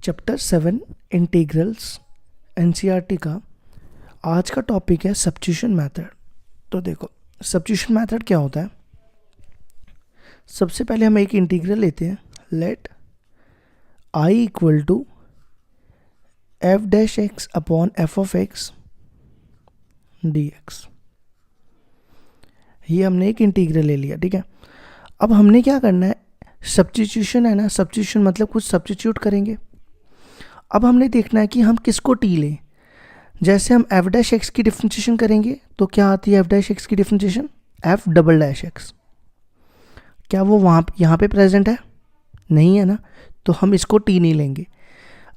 Chapter 7 integrals NCERT का आज का टॉपिक है सब्स्टिट्यूशन मेथड। तो देखो सब्स्टिट्यूशन मेथड क्या होता है। सबसे पहले हम एक इंटीग्रल लेते हैं, let i equal to f dash x upon f of x d x. ये हमने एक इंटीग्रल ले लिया, ठीक है। अब हमने क्या करना है, सब्स्टिट्यूशन है ना, सब्स्टिट्यूशन मतलब कुछ सब्स्टिट्यूट करेंगे। अब हमने देखना है कि हम किसको टी लें। जैसे हम एफ डैश एक्स की डिफरेंशिएशन करेंगे तो क्या आती है एफ डैश एक्स की differentiation, F double dash x. क्या वो वहाँ यहाँ पे प्रेजेंट है? नहीं है ना, तो हम इसको टी नहीं लेंगे।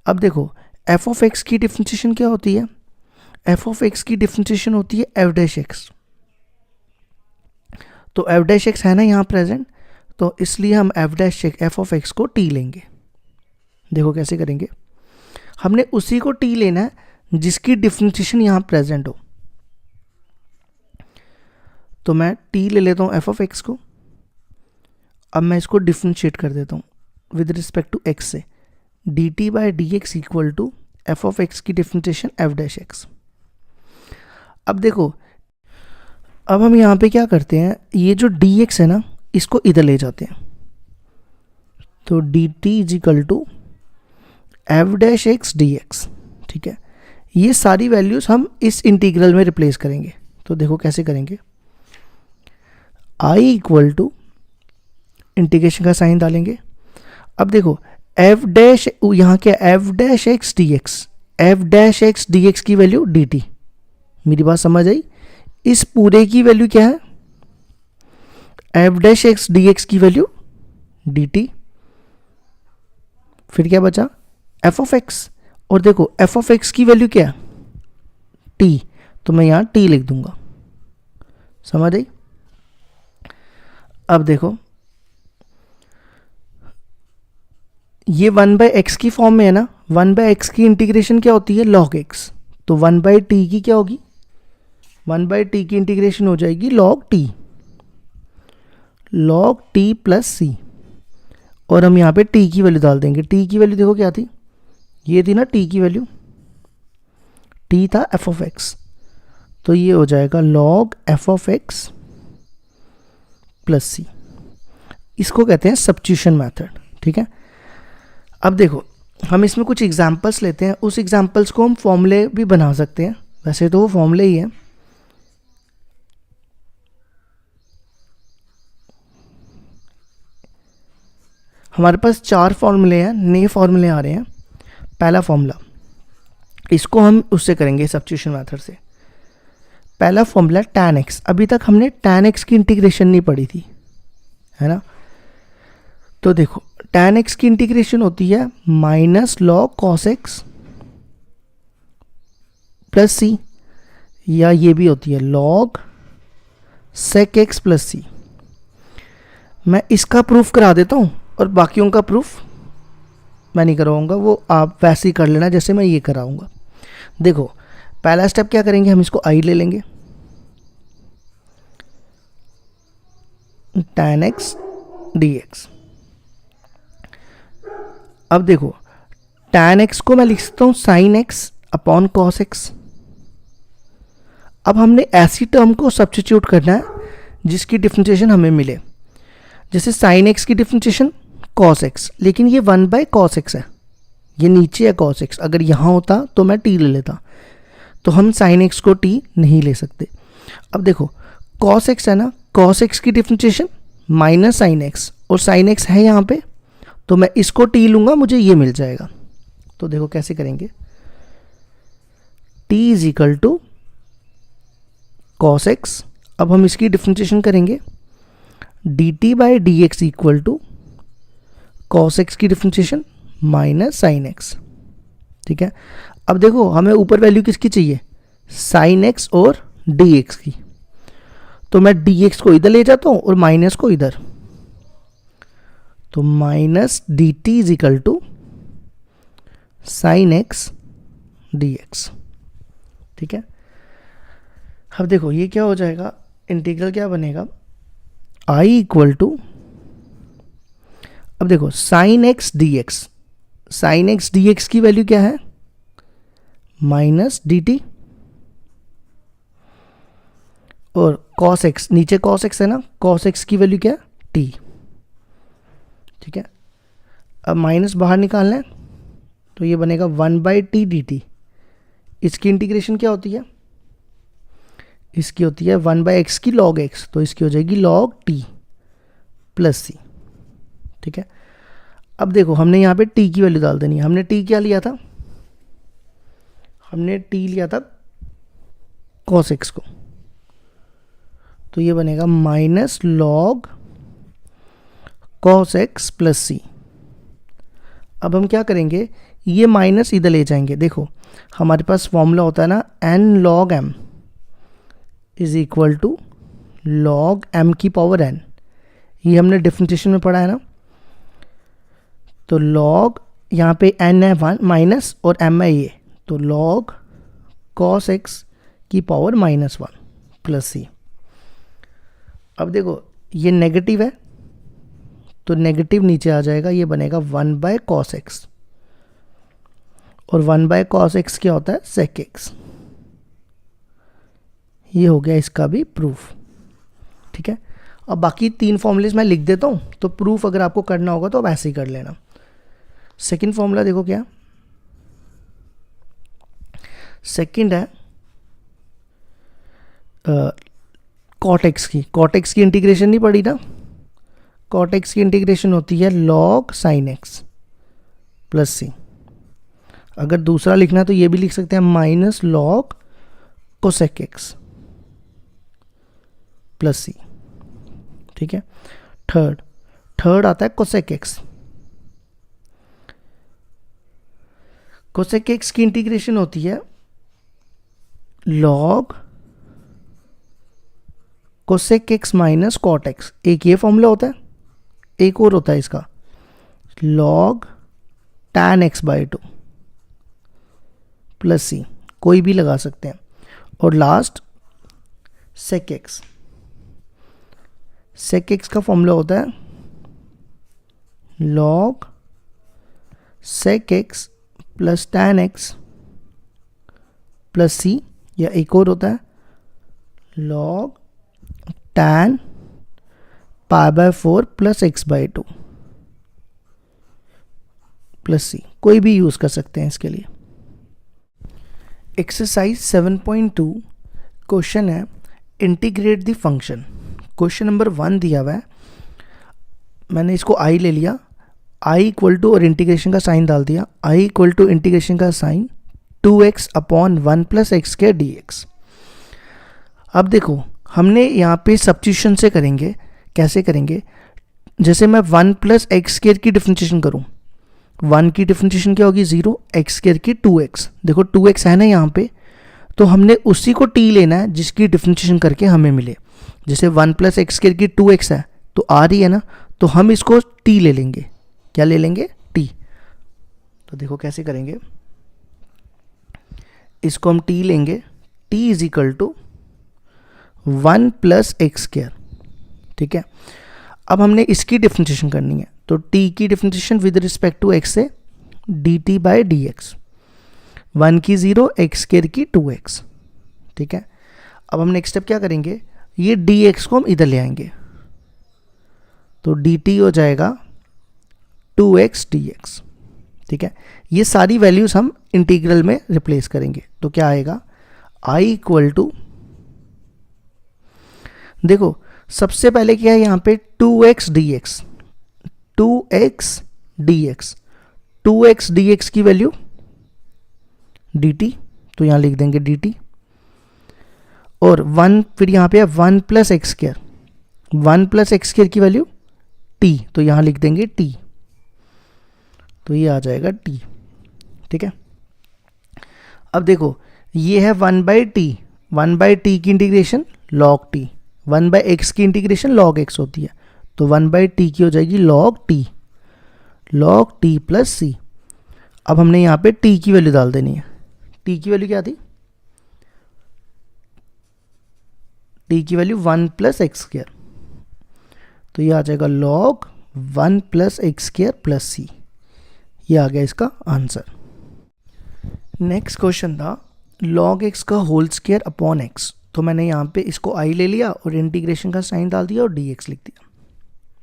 अब देखो एफ ऑफ एक्स की डिफरेंशिएशन क्या होती है, एफ ऑफ एक्स की डिफरेंशिएशन होती है एफ डैश एक्स। तो एफ डैश एक्स है ना यहाँ प्रेजेंट, तो इसलिए हम F dash F of x को टी लेंगे। देखो कैसे करेंगे, हमने उसी को टी लेना है जिसकी डिफरेंशिएशन यहाँ प्रेजेंट हो। तो मैं टी ले लेता हूँ एफ ऑफ एक्स को। अब मैं इसको डिफरेंशिएट कर देता हूँ विद रिस्पेक्ट टू एक्स से, d t by d x equal to f of x की डिफरेंशिएशन एफ डैश एक्स। अब देखो अब हम यहाँ पे क्या करते हैं, ये जो डी एक्स है ना इसको इधर ले जाते हैं। तो d t is equal to f dash x d x, ठीक है। ये सारी वैल्यूज हम इस इंटीग्रल में रिप्लेस करेंगे। तो देखो कैसे करेंगे, आई इक्वल टू इंटीग्रेशन का साइन डालेंगे। अब देखो एफ डैश यहाँ क्या, F dash x d x, F dash x d x की वैल्यू डी टी। मेरी बात समझ आई? इस पूरे की वैल्यू क्या है, F dash x d x की वैल्यू डी टी। फिर क्या बचा, एफ ऑफ एक्स। और देखो एफ ऑफ एक्स की वैल्यू क्या है, टी। तो मैं यहाँ टी लिख दूंगा, समझ आई? अब देखो ये 1/x की फॉर्म में है ना, 1/x की इंटीग्रेशन क्या होती है, log x। तो 1/t की क्या होगी, 1/t की इंटीग्रेशन हो जाएगी log t प्लस c। और हम यहाँ पे t की वैल्यू डाल देंगे। t की वैल्यू देखो क्या थी, ये थी ना t की वैल्यू, t था f ऑफ x। तो ये हो जाएगा log f of x plus c। इसको कहते हैं सब्स्टिट्यूशन मेथड, ठीक है। अब देखो हम इसमें कुछ एग्जांपल्स लेते हैं, उस एग्जांपल्स को हम फॉर्मूले भी बना सकते हैं। वैसे तो वो फॉर्मूले ही है। हमारे पास 4 फॉर्मूले हैं, नए फॉर्मूले आ रहे हैं। पहला फॉर्मूला, इसको हम उससे करेंगे सब्स्टिट्यूशन मेथड से। पहला फॉर्मूला tan x। अभी तक हमने tan x की इंटीग्रेशन नहीं पढ़ी थी, है ना। तो देखो tan x की इंटीग्रेशन होती है minus log cos x plus C, या ये भी होती है log sec x plus C. मैं इसका प्रूफ करा देता हूँ और बाकियों का प्रूफ मैं नहीं करवाऊंगा, वो आप वैसे ही कर लेना जैसे मैं ये कराऊंगा। देखो पहला स्टेप क्या करेंगे, हम इसको आई ले लेंगे, tan x dx। अब देखो tan x को मैं लिख सकता हूँ sin x upon cos x। अब हमने ऐसी टर्म को सब्स्टिट्यूट करना है जिसकी डिफरेंशिएशन हमें मिले। जैसे sin x की डिफरेंशिएशन cos x, लेकिन ये 1/cos x है, ये नीचे है cos x। अगर यहाँ होता तो मैं t ले लेता, तो हम sin x को t नहीं ले सकते। अब देखो cos x है ना, cos x की डिफरेंशिएशन माइनस sin x, और sin x है यहाँ पे, तो मैं इसको t लूँगा, मुझे ये मिल जाएगा। तो देखो कैसे करेंगे, t is equal to cos x। अब हम इसकी डिफरेंशिएशन करेंगे, dt by d x equal to cos x की डिफरेंशिएशन माइनस sin x, ठीक है। अब देखो हमें ऊपर वैल्यू किसकी चाहिए, sin x और dx की। तो मैं dx को इधर ले जाता हूँ और माइनस को इधर। तो minus d t is equal to sine x d x, ठीक है। अब देखो ये क्या हो जाएगा, इंटीग्रल क्या बनेगा, आई इक्वल टू, अब देखो sign x d x, sign x d x की वैल्यू क्या है, माइनस डी टी, और कॉस एक्स, नीचे कॉस एक्स है ना, कॉस एक्स की वैल्यू क्या है, टी। ठीक है, अब माइनस बाहर निकालना है तो ये बनेगा 1/t dt। इसकी इंटीग्रेशन क्या होती है, इसकी होती है 1/x की log x, तो इसकी हो जाएगी log t प्लस c। ठीक है, अब देखो हमने यहाँ पे t की वैल्यू डाल देनी है। हमने t क्या लिया था, हमने t लिया था cos x को, तो ये बनेगा minus log cos x plus c। अब हम क्या करेंगे, ये माइनस इधर ले जाएंगे। देखो हमारे पास फॉर्मूला होता है ना, n log m is equal to log m की पावर n, ये हमने डिफरेंशिएशन में पढ़ा है ना। तो log यहाँ पे n है 1 माइनस और m है ये, तो log cos x की पावर -1 प्लस c। अब देखो ये नेगेटिव है तो नेगेटिव नीचे आ जाएगा, ये बनेगा 1/cos x, और 1/cos x क्या होता है, sec x। ये हो गया इसका भी प्रूफ। ठीक है, अब बाकी 3 फॉर्मूलेज मैं लिख देता हूँ, तो प्रूफ अगर आपको करना होगा तो आप ऐसे ही कर लेना। सेकंड फॉर्मूला देखो क्या, सेकंड है cot x की। cot x की इंटीग्रेशन नहीं पड़ी ना, cot x की इंटीग्रेशन होती है log sin x plus c। अगर दूसरा लिखना है तो ये भी लिख सकते हैं minus log cosec x plus c। ठीक है, थर्ड आता है cosec x। cosec x की इंटीग्रेशन होती है log cosec x minus cot x। एक ये फॉर्मूला होता है, एक और होता है इसका log tan x/2 plus c, कोई भी लगा सकते हैं। और last sec x। sec x का फॉर्मूला होता है log sec x plus tan x plus c, या एक और होता है log tan π/4 plus x/2 plus c, कोई भी यूज़ कर सकते हैं इसके लिए। एक्सरसाइज 7.2 क्वेश्चन है integrate the function. Question number 1 दिया हुआ है, मैंने इसको i ले लिया, i इक्वल टू और इंटीग्रेशन का साइन डाल दिया, i इक्वल टू इंटीग्रेशन का sign 2x upon 1 plus x square dx। अब देखो हमने यहाँ पे सब्स्टिट्यूशन से करेंगे। कैसे करेंगे, जैसे मैं 1 प्लस एक्स स्क्वायर की डिफरेंशिएशन करूँ, 1 की डिफरेंशिएशन क्या होगी 0, एक्स स्क्वायर की 2x। देखो 2x है ना यहाँ पे, तो हमने उसी को t लेना है जिसकी डिफरेंशिएशन करके हमें मिले। जैसे 1 प्लस एक्स स्क्वायर की 2x है तो आ रही है ना, तो हम इसको t ले लेंगे। क्या ले लेंगे, t। तो देखो कैसे करेंगे, इसको हम t लेंगे, t is equal to 1 plus x square. ठीक है, अब हमने इसकी डिफरेंशिएशन करनी है, तो t की differentiation with respect to x से dt/dx, 1 की 0, एक्स स्क्वायर की 2x। ठीक है, अब हम नेक्स्ट स्टेप क्या करेंगे, ये dx को हम इधर ले आएंगे, तो dt हो जाएगा 2x dx। ठीक है, ये सारी वैल्यूज हम इंटीग्रल में रिप्लेस करेंगे, तो क्या आएगा, i इक्वल टू, देखो सबसे पहले क्या है यहाँ पे 2x dx, 2x dx, 2x dx की वैल्यू dt, तो यहाँ लिख देंगे dt, और 1 फिर यहाँ पे है 1 plus x square, 1 plus x square की वैल्यू t, तो यहाँ लिख देंगे t, तो ये आ जाएगा t। ठीक है, अब देखो ये है 1/t, 1/t की इंटीग्रेशन log t, 1/x की इंटीग्रेशन log x होती है, तो 1/t की हो जाएगी log t प्लस c। अब हमने यहाँ पे t की वैल्यू डाल देनी है। t की वैल्यू क्या थी, t की वैल्यू 1 प्लस एक्स स्क्वायर, तो ये आ जाएगा log 1 plus x square plus c। ये आ गया इसका आंसर। नेक्स्ट क्वेश्चन था log x का होल स्क्वायर अपॉन x। तो मैंने यहाँ पे इसको i ले लिया और इंटीग्रेशन का साइन डाल दिया और dx लिख दिया।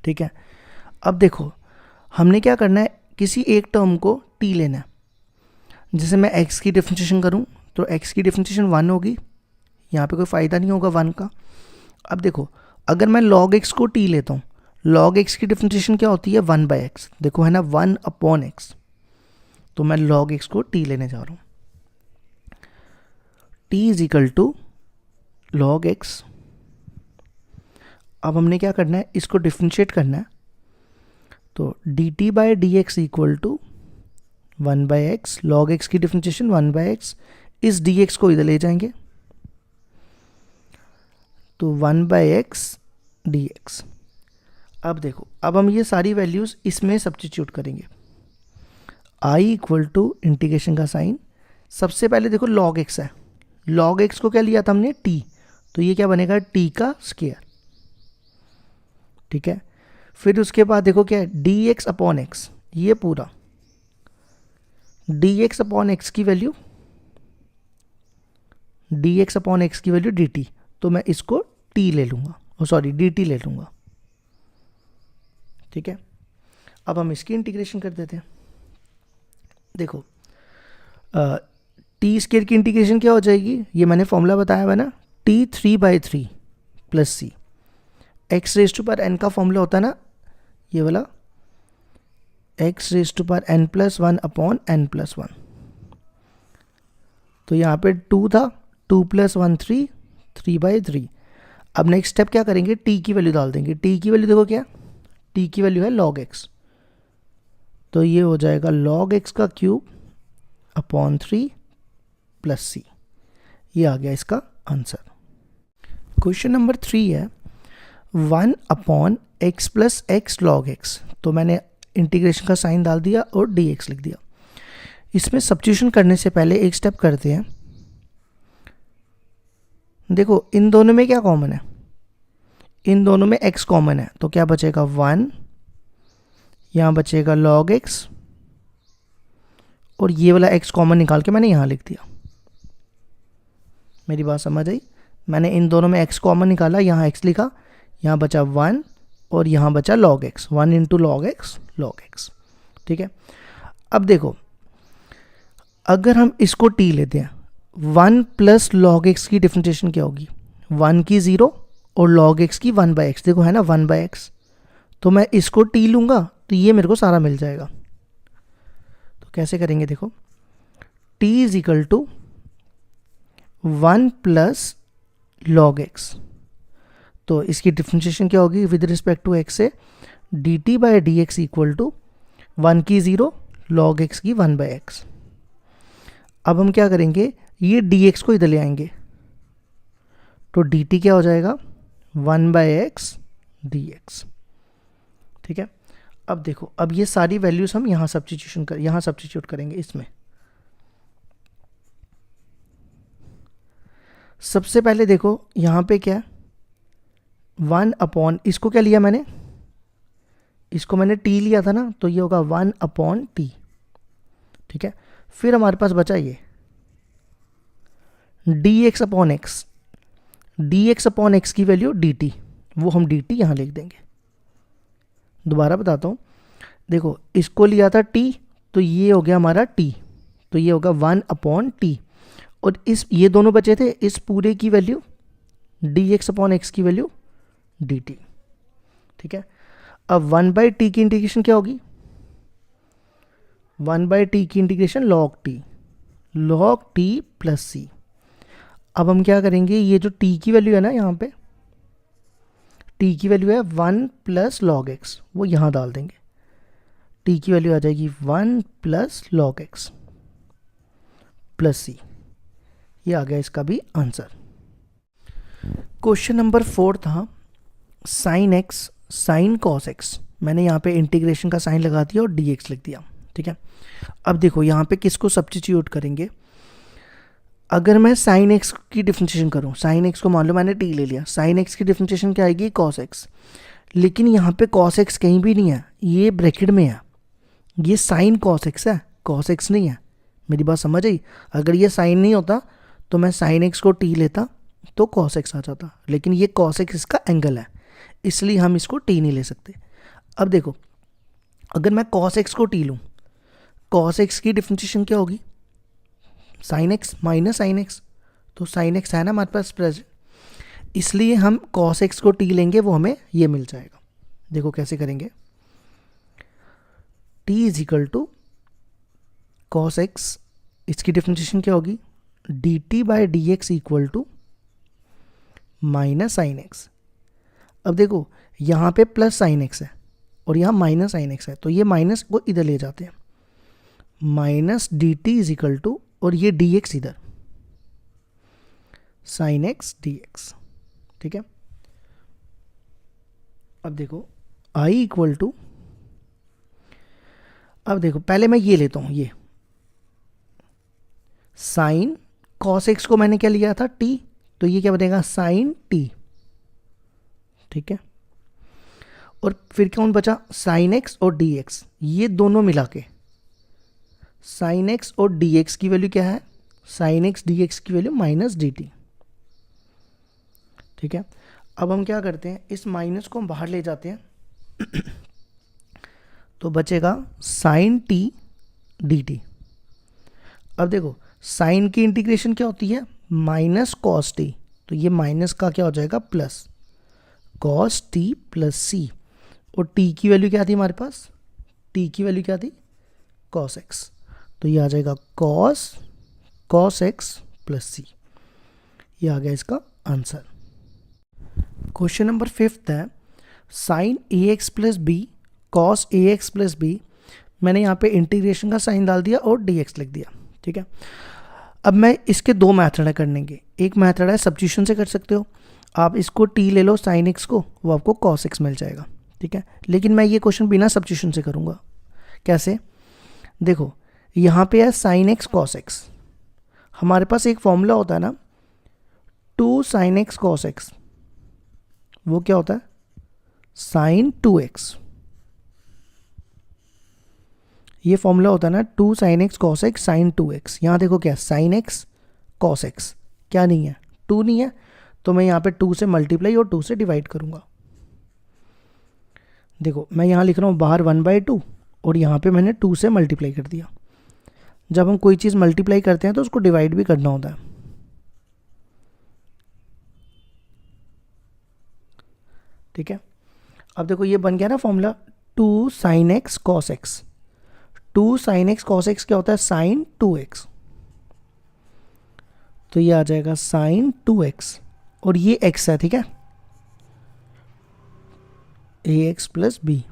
ठीक है, अब देखो हमने क्या करना है, किसी एक टर्म को t लेना है। जैसे मैं x की डिफरेंशिएशन करूँ तो x की डिफरेंशिएशन 1 होगी, यहाँ पे कोई फ़ायदा नहीं होगा 1 का। अब देखो अगर मैं log x को t लेता हूँ, log x की डिफरेंशिएशन क्या होती है 1/x, देखो है ना 1 अपॉन x, तो मैं log x को t लेने जा रहा हूँ। t is equal to log x। अब हमने क्या करना है, इसको डिफरेंशिएट करना है, तो dt by d x equal to 1/x, log x की डिफरेंशिएशन 1/x, इस dx को इधर ले जाएंगे तो 1/x dx। अब देखो अब हम ये सारी वैल्यूज़ इसमें सब्स्टिट्यूट करेंगे। i इक्वल टू इंटीग्रेशन का साइन, सबसे पहले देखो log x है, log x को क्या लिया था हमने t, तो ये क्या बनेगा t का स्क्वायर। ठीक है, फिर उसके बाद देखो क्या है dx अपॉन x, ये पूरा dx अपॉन x की वैल्यू, dx अपॉन x की वैल्यू dt, तो मैं इसको t ले लूँगा, सॉरी dt ले लूँगा। ठीक है, अब हम इसकी इंटीग्रेशन कर देते हैं। देखो टी स्क्वायर की इंटीग्रेशन क्या हो जाएगी, ये मैंने फॉर्मूला बताया हुआ ना, t 3/3 plus c। x raise to power n का फॉर्मूला होता है ना ये वाला, x raise to power n plus 1 upon n plus 1। तो यहाँ पे 2 था, 2 प्लस 1 3, 3/3। अब नेक्स्ट स्टेप क्या करेंगे, t की वैल्यू डाल देंगे। t की वैल्यू देखो क्या, t की वैल्यू है log x, तो ये हो जाएगा log x का क्यूब अपॉन 3 प्लस c। ये आ गया इसका आंसर। क्वेश्चन नंबर 3 है 1 upon x plus x log x। तो मैंने इंटीग्रेशन का साइन डाल दिया और dx लिख दिया। इसमें सब्स्टिट्यूशन करने से पहले एक स्टेप करते हैं। देखो इन दोनों में क्या कॉमन है, इन दोनों में x कॉमन है, तो क्या बचेगा 1, यहाँ बचेगा log x, और ये वाला x कॉमन निकाल के मैंने यहाँ लिख दिया। मेरी बात समझ आई, मैंने इन दोनों में x कॉमन निकाला, यहाँ x लिखा, यहाँ बचा 1 और यहाँ बचा log x, 1 into log x। ठीक है, अब देखो अगर हम इसको t लेते हैं, 1 प्लस log x की डिफरेंशिएशन क्या होगी, 1 की 0 और log x की 1/x, देखो है ना 1/x, तो मैं इसको t लूँगा तो ये मेरे को सारा मिल जाएगा। तो कैसे करेंगे, देखो t is equal to 1 plus log x, तो इसकी डिफरेंशिएशन क्या होगी विद रिस्पेक्ट टू x से, dt by d x equal to 1 की 0 log x की 1/x। अब हम क्या करेंगे, ये dx को इधर ले आएंगे, तो dt क्या हो जाएगा 1/x dx। ठीक है, अब देखो अब ये सारी वैल्यूज हम यहाँ सब्स्टिट्यूट करेंगे इसमें। सबसे पहले देखो यहाँ पे क्या 1 अपॉन, इसको क्या लिया मैंने, इसको मैंने t लिया था ना, तो ये होगा 1 अपॉन t। ठीक है, फिर हमारे पास बचा ये dx upon x, dx upon x की वैल्यू dt, वो हम dt यहाँ लिख देंगे। दोबारा बताता हूँ, देखो इसको लिया था t, तो ये हो गया हमारा t, तो ये होगा 1 अपॉन t, और इस ये दोनों बचे थे, इस पूरे की वैल्यू dx अपॉन x की वैल्यू dt। ठीक है, अब 1/t की इंटीग्रेशन क्या होगी, 1/t की integration log t plus c। अब हम क्या करेंगे, ये जो t की वैल्यू है ना, यहाँ पे t की वैल्यू है 1 प्लस log x, वो यहाँ डाल देंगे, t की वैल्यू आ जाएगी 1 plus log x plus c। ये आ गया इसका भी आंसर। क्वेश्चन नंबर 4 था sine x sine cos x। मैंने यहाँ पे इंटीग्रेशन का साइन लगा दिया और dx लिख दिया। ठीक है, अब देखो यहाँ पे किसको सब्स्टिट्यूट करेंगे। अगर मैं साइन x की डिफरेंशिएशन करूँ, साइन x को मान लो मैंने t ले लिया, साइन x की डिफरेंशिएशन क्या आएगी कॉस x, लेकिन यहाँ पे कॉस x कहीं भी नहीं है, ये ब्रैकेट में है, ये साइन कॉस एक्स है, कॉस एक्स नहीं है। मेरी बात समझ आई? अगर ये साइन नहीं होता तो मैं साइन एक्स को टी लेता तो कॉस एक्स आ जाता, लेकिन ये कॉस एक्स इसका एंगल है, इसलिए हम इसको टी नहीं ले सकते। अब देखो, अगर मैं कॉस एक्स को टी लूँ, कॉस एक्स की डिफरेंशिएशन क्या होगी? Sine x minus sine x. तो साइन एक्स है ना हमारे पास प्रेजेंट, इसलिए हम कॉस एक्स को टी लेंगे, वो हमें ये मिल जाएगा। देखो कैसे करेंगे, t is equal to cos x, इसकी डिफरेंशिएशन क्या होगी? D t by d x equal to minus sine x. अब देखो यहाँ पे प्लस साइन एक्स है और यहाँ माइनस साइन एक्स है, तो ये माइनस को इधर ले जाते हैं, minus d t is equal to, और ये डी एक्स इधर, साइन एक्स डी एक्स। ठीक है, अब देखो i इक्वल टू, अब देखो पहले मैं ये लेता हूँ, ये साइन कॉस एक्स को मैंने क्या लिया था? t, तो ये क्या बनेगा? Sine t। ठीक है, और फिर कौन बचा? साइन एक्स और डी एक्स, ये दोनों मिला के साइन एक्स और डी एक्स की वैल्यू क्या है? साइन एक्स डी एक्स की वैल्यू माइनस डी टी। ठीक है, अब हम क्या करते हैं, इस माइनस को हम बाहर ले जाते हैं तो बचेगा साइन टी डी टी। अब देखो साइन की इंटीग्रेशन क्या होती है? माइनस कॉस टी, तो ये माइनस का क्या हो जाएगा? प्लस कॉस टी प्लस सी, और टी की वैल्यू क्या थी हमारे पास? टी की वैल्यू क्या थी? कॉस एक्स, तो ये आ जाएगा कॉस एक्स प्लस सी। ये आ गया इसका आंसर। क्वेश्चन नंबर 5 है, sign A x plus B cos A x plus B. मैंने यहाँ पे इंटीग्रेशन का साइन डाल दिया और डी एक्स लिख दिया। ठीक है, अब मैं इसके दो मेथड है करने के। एक मेथड है सब्स्टिट्यूशन से कर सकते हो, आप इसको टी ले लो साइन एक्स को, वो आपको कॉस एक्स मिल जाएगा। ठीक है, लेकिन मैं ये क्वेश्चन बिना सब्स्टिट्यूशन से करूँगा। कैसे? देखो यहाँ पे है साइन एक्स कॉस एक्स, हमारे पास एक फॉर्मूला होता है ना, 2 साइन एक्स कॉस एक्स, वो क्या होता है? Sign 2x। ये फॉर्मूला होता है ना, 2 sine x cos x sine 2x। यहाँ देखो क्या, साइन एक्स कॉस एक्स क्या नहीं है? 2 नहीं है, तो मैं यहाँ पे 2 से मल्टीप्लाई और 2 से डिवाइड करूँगा। देखो मैं यहाँ लिख रहा हूँ बाहर 1/2 और यहाँ पे मैंने 2 से मल्टीप्लाई कर दिया। जब हम कोई चीज़ मल्टीप्लाई करते हैं तो उसको डिवाइड भी करना होता है। ठीक है, अब देखो ये बन गया ना formula, 2 sine x cos x. 2 sine x cos x क्या होता है? साइन 2x, तो ये आ जाएगा साइन 2x, और ये x है। ठीक है, ax प्लस बी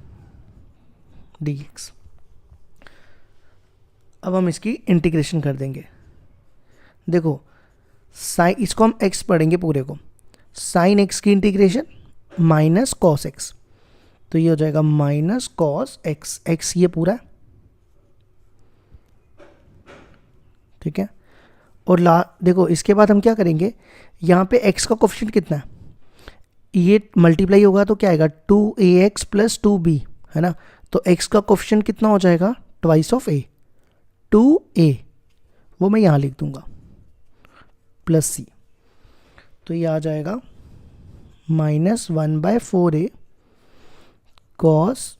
dx। अब हम इसकी इंटीग्रेशन कर देंगे। देखो साइन, इसको हम x पढ़ेंगे पूरे को, साइन x की इंटीग्रेशन माइनस कॉस एक्स, तो ये हो जाएगा माइनस कॉस एक्स, एक्स ये पूरा। ठीक है, और देखो इसके बाद हम क्या करेंगे, यहाँ पे x का कोफिशिएंट कितना है? ये मल्टीप्लाई होगा तो क्या आएगा? 2ax प्लस 2b, है ना, तो x का कोफिशिएंट कितना हो जाएगा? ट्वाइस ऑफ a, 2a, वो मैं यहाँ लिख दूंगा, प्लस c, तो ये आ जाएगा minus 1/4a cos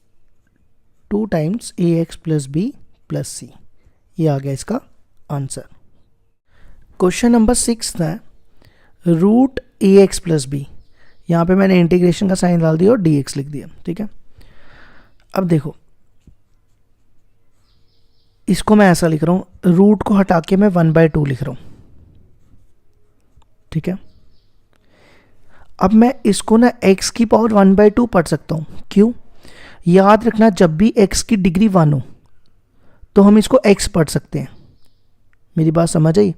2 times ax plus b plus c। ये आ गया इसका आंसर। क्वेश्चन नंबर 6 है, रूट ax प्लस b। यहाँ पे मैंने इंटीग्रेशन का साइन डाल दिया और dx लिख दिया। ठीक है, अब देखो इसको मैं ऐसा लिख रहा हूँ, रूट को हटा के मैं 1/2 लिख रहा हूँ। ठीक है, अब मैं इसको ना x की पावर 1/2 पढ़ सकता हूँ। क्यों? याद रखना, जब भी x की डिग्री 1 हो तो हम इसको x पढ़ सकते हैं। मेरी बात समझ आई?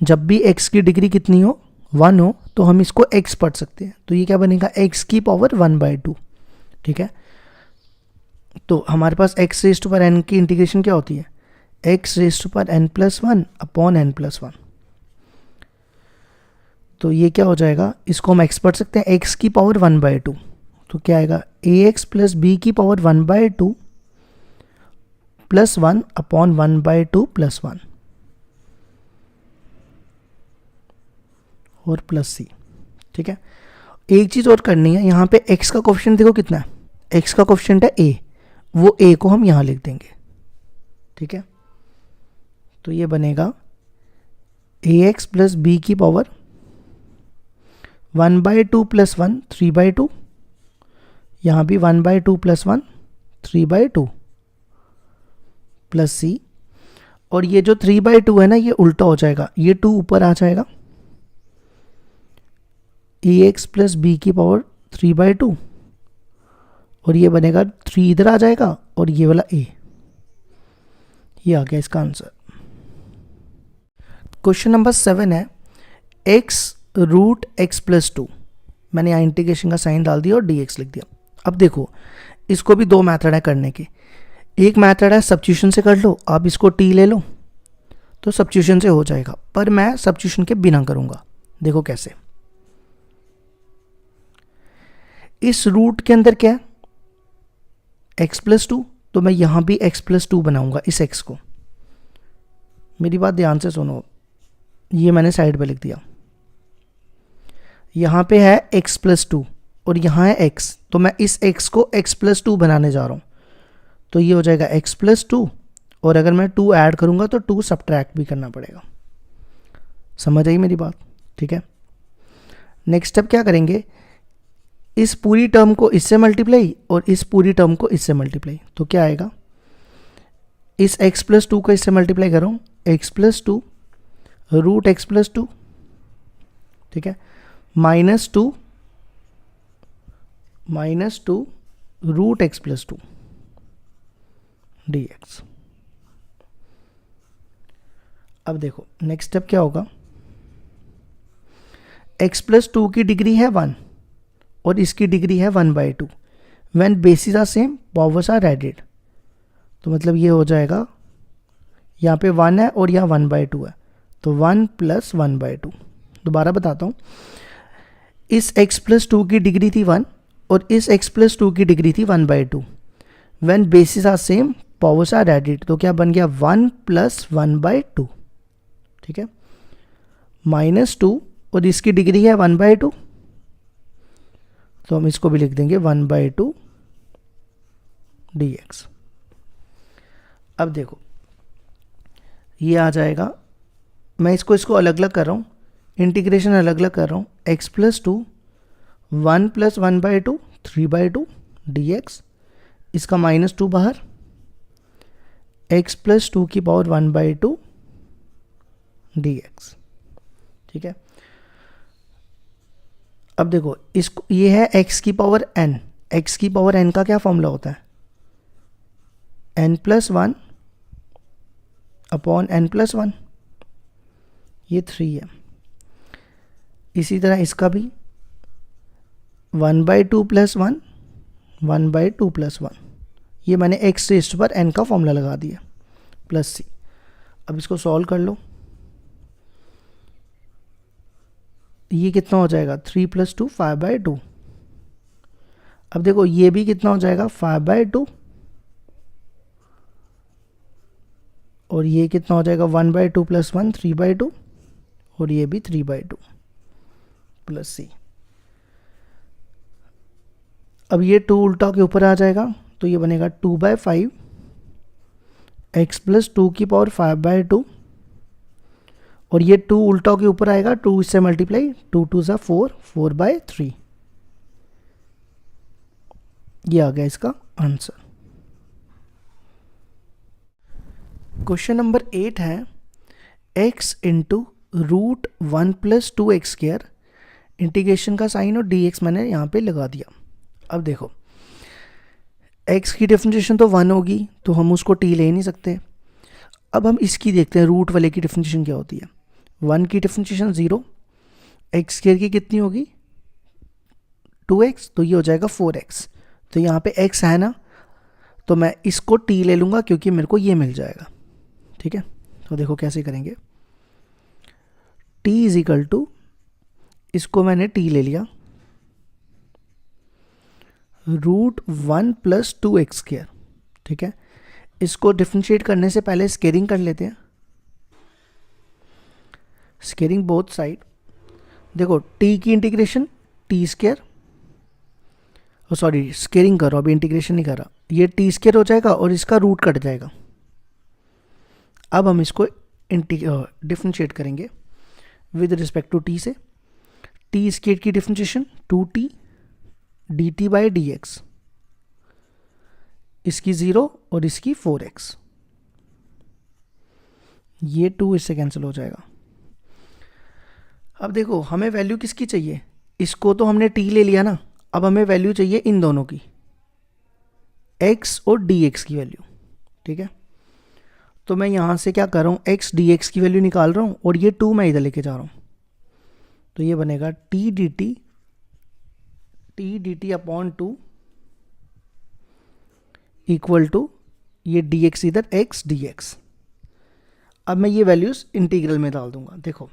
जब भी x की डिग्री कितनी हो? 1 हो, तो हम इसको x पढ़ सकते हैं। तो ये क्या बनेगा? x की पावर 1/2। ठीक है, तो हमारे पास x raise to power n की इंटीग्रेशन क्या होती है? x raise to power n+1 upon n+1। तो ये क्या हो जाएगा? इसको हम x पढ़ सकते हैं, x की पावर 1/2, तो क्या आएगा? ax प्लस b की पावर 1/2 प्लस 1 अपॉन 1/2 प्लस 1 और प्लस सी। ठीक है, एक चीज़ और करनी है, यहाँ पे x का कोफिशिएंट देखो कितना है, x का कोफिशिएंट है a, वो a को हम यहाँ लिख देंगे। ठीक है, तो ये बनेगा ax प्लस b की पावर 1/2 प्लस 1 3/2, यहाँ भी 1/2 प्लस 1 3/2 प्लस सी, और ये जो 3/2 है ना ये उल्टा हो जाएगा, ये 2 ऊपर आ जाएगा, ax प्लस b की पावर 3/2 और ये बनेगा 3 इधर आ जाएगा और ये वाला a, ये आ गया इसका आंसर। क्वेश्चन नंबर 7 है x रूट x प्लस 2, मैंने यहाँ इंटीग्रेशन का साइन डाल दिया और dx लिख दिया। अब देखो इसको भी दो मेथड है करने के, एक मेथड है सब्स्टिट्यूशन से कर लो, आप इसको t ले लो तो सब्स्टिट्यूशन से हो जाएगा, पर मैं सब्स्टिट्यूशन के बिना करूँगा। देखो कैसे, इस रूट के अंदर क्या है x प्लस 2, तो मैं यहाँ भी x प्लस 2 बनाऊंगा इस x को। मेरी बात ध्यान से सुनो, ये मैंने साइड पे लिख दिया, यहाँ पे है x प्लस 2 और यहाँ है x, तो मैं इस x को x प्लस 2 बनाने जा रहा हूँ, तो ये हो जाएगा x प्लस 2, और अगर मैं 2 ऐड करूँगा तो 2 सब्ट्रैक्ट भी करना पड़ेगा। समझ आई मेरी बात? ठीक है, नेक्स्ट स्टेप क्या करेंगे, इस पूरी टर्म को इससे मल्टीप्लाई और इस पूरी टर्म को इससे मल्टीप्लाई, तो क्या आएगा, इस x प्लस 2 को इससे मल्टीप्लाई कर रहा हूँ, x plus 2 root x plus 2, ठीक है, minus two root x plus 2 dx। अब देखो नेक्स्ट स्टेप क्या होगा, x प्लस 2 की डिग्री है 1 और इसकी डिग्री है 1/2, when bases are same powers are added, तो मतलब ये हो जाएगा, यहाँ पे 1 है और यहाँ 1/2 है, तो 1 प्लस 1/2। दोबारा बताता हूँ, इस x प्लस 2 की डिग्री थी 1 और इस x प्लस 2 की डिग्री थी 1/2, when bases are same powers are added, तो क्या बन गया 1 प्लस 1/2। ठीक है, -2 और इसकी डिग्री है 1/2, तो हम इसको भी लिख देंगे 1/2 dx। अब देखो ये आ जाएगा, मैं इसको अलग अलग कर रहा हूँ, इंटीग्रेशन अलग अलग कर रहा हूँ, x प्लस 2 1 प्लस 1/2 3/2 dx, इसका -2 बाहर, x प्लस 2 की पावर 1/2 dx। ठीक है, अब देखो इसको, ये है x की पावर n, x की पावर n का क्या फॉर्मूला होता है, n plus 1 upon n plus 1, ये 3 है। इसी तरह इसका भी 1/2 प्लस 1 1/2 प्लस 1, ये मैंने x रेस्ट पर n का फॉर्मूला लगा दिया, प्लस c। अब इसको सॉल्व कर लो, ये कितना हो जाएगा 3 प्लस 2 5/2। अब देखो ये भी कितना हो जाएगा 5/2, और ये कितना हो जाएगा 1/2 प्लस 1 3/2, और ये भी 3/2 प्लस सी। अब ये 2 उल्टा के ऊपर आ जाएगा, तो ये बनेगा 2/5 x प्लस 2 की पावर 5/2, और ये 2 उल्टा के ऊपर आएगा, 2 इससे मल्टीप्लाई, 2 2 ज़ा 4 4/3, ये आ गया इसका आंसर। क्वेश्चन नंबर 8 है x into root 1 plus 2x square, integration का साइन और dx मैंने यहाँ पे लगा दिया। अब देखो x की डिफरेंशिएशन तो 1 होगी, तो हम उसको t ले नहीं सकते। अब हम इसकी देखते हैं, रूट वाले की डिफरेंशिएशन क्या होती है। 1 की डिफरेंशिएशन 0, x स्क्वायर की कितनी होगी 2x, तो ये हो जाएगा 4x। तो यहाँ पे x है ना, तो मैं इसको t ले लूँगा क्योंकि मेरे को ये मिल जाएगा। ठीक है, तो देखो कैसे करेंगे, t इज इक्वल टू, इसको मैंने t ले लिया, रूट 1 प्लस 2x स्क्वायर। ठीक है, इसको डिफरेंशिएट करने से पहले स्केलिंग कर लेते हैं, स्केलिंग बोथ साइड। देखो टी की integration T square, sorry scaling करो, अभी इंटीग्रेशन नहीं करा, ये टी स्केयर हो जाएगा और इसका रूट कट जाएगा। अब हम इसको डिफरेंशिएट करेंगे विद रिस्पेक्ट टू टी से। टी स्केयर की differentiation 2t dt by dx, इसकी 0 और इसकी 4x, ये 2 इससे कैंसिल हो जाएगा। अब देखो हमें वैल्यू किसकी चाहिए, इसको तो हमने t ले लिया ना, अब हमें वैल्यू चाहिए इन दोनों की, x और dx की वैल्यू। ठीक है, तो मैं यहाँ से क्या कर रहा हूँ, x dx की वैल्यू निकाल रहा हूँ और ये 2 मैं इधर लेके जा रहा हूँ, तो ये बनेगा t dt upon 2 equal to ये dx इधर x dx। अब मैं ये वैल्यूज इंटीग्रल में डाल दूंगा। देखो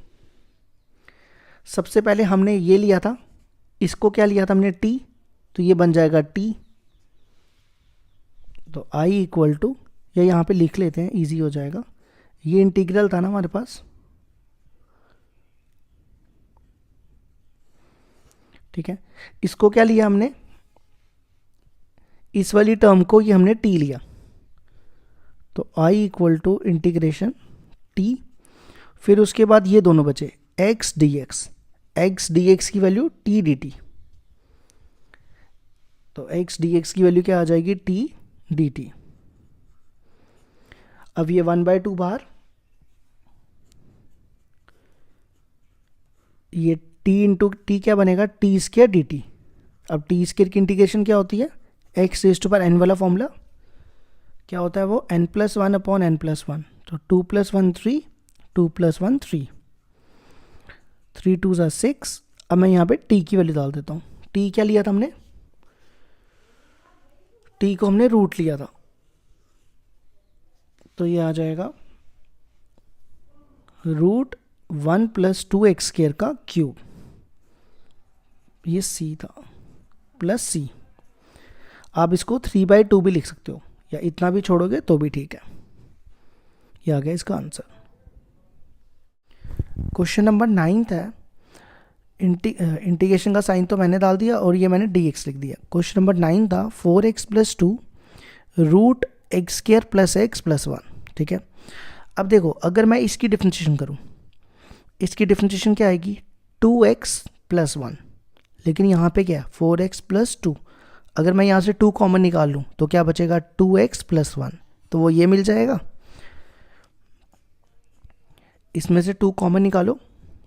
सबसे पहले हमने ये लिया था, इसको क्या लिया था हमने t, तो ये बन जाएगा t, तो i इक्वल टू, या यहाँ पे लिख लेते हैं इजी हो जाएगा, ये इंटीग्रल था ना हमारे पास, ठीक है। इसको क्या लिया हमने, इस वाली टर्म को ये हमने t लिया, तो i equal to integration t, फिर उसके बाद ये दोनों बचे x dx की वैल्यू t dt, तो x dx की वैल्यू क्या आ जाएगी t dt। अब ये 1/2 बाहर, ये t इंटू टी क्या बनेगा टी स्केयर डी टी। अब टी स्केयर की इंटीग्रेशन क्या होती है, x raise to power n वाला फॉर्मूला क्या होता है वो n+1 अपॉन n+1, तो 2 + 1 3, 2 + 1 3, 3 2 ज़ा 6। अब मैं यहाँ पे t की वैल्यू डाल देता हूँ। t क्या लिया था हमने, t को हमने रूट लिया था, तो ये आ जाएगा रूट 1 + 2x² का क्यूब, ये c था, प्लस c। आप इसको 3/2 भी लिख सकते हो, या इतना भी छोड़ोगे तो भी ठीक है। ये आ गया इसका आंसर। क्वेश्चन नंबर 9 है, इंटीग्रेशन का साइन तो मैंने डाल दिया और ये मैंने dx लिख दिया। क्वेश्चन नंबर 9 था 4x + 2 रूट x² + x + 1। ठीक है, अब देखो अगर मैं इसकी डिफरेंशिएशन करूं, इसकी डिफरेंशिएशन क्या आएगी 2x + 1, लेकिन यहाँ पे क्या है 4x + 2। अगर मैं यहाँ से 2 कॉमन निकाल लूँ तो क्या बचेगा 2x + 1, तो वो ये मिल जाएगा। इसमें से 2 कॉमन निकालो,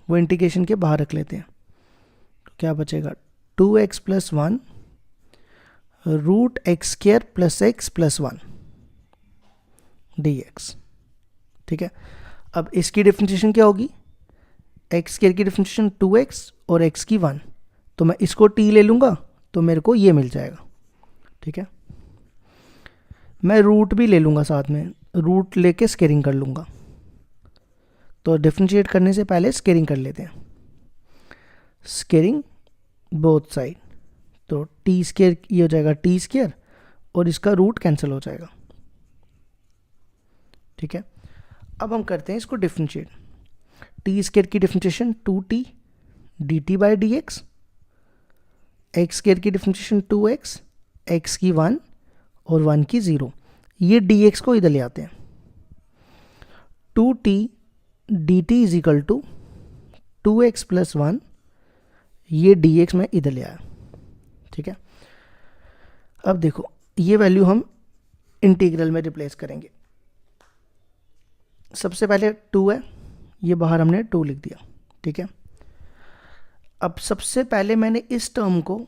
वो इंटीग्रेशन के बाहर रख लेते हैं, तो क्या बचेगा 2x + 1 root x² + x + 1 dx। ठीक है, अब इसकी डिफरेंशिएशन क्या होगी, x² की डिफरेंशिएशन 2x और x की 1, तो मैं इसको t ले लूँगा तो मेरे को ये मिल जाएगा। ठीक है, मैं रूट भी ले लूँगा साथ में, रूट लेके स्केलिंग कर लूँगा, तो डिफरेंशिएट करने से पहले स्केलिंग कर लेते हैं, स्केलिंग बोथ साइड, तो t² ये हो जाएगा t² और इसका रूट कैंसिल हो जाएगा। ठीक है, अब हम करते हैं इसको डिफरेंशिएट। t² की differentiation 2t dt by dx, x² की डिफरेंशिएशन 2x, x की 1 और 1 की 0, ये dx को इधर ले आते हैं, 2t dt is equal to 2x + 1, ये dx में इधर ले आया। ठीक है, अब देखो ये वैल्यू हम इंटीग्रल में रिप्लेस करेंगे। सबसे पहले 2 है, ये बाहर हमने 2 लिख दिया। ठीक है, अब सबसे पहले मैंने इस टर्म को,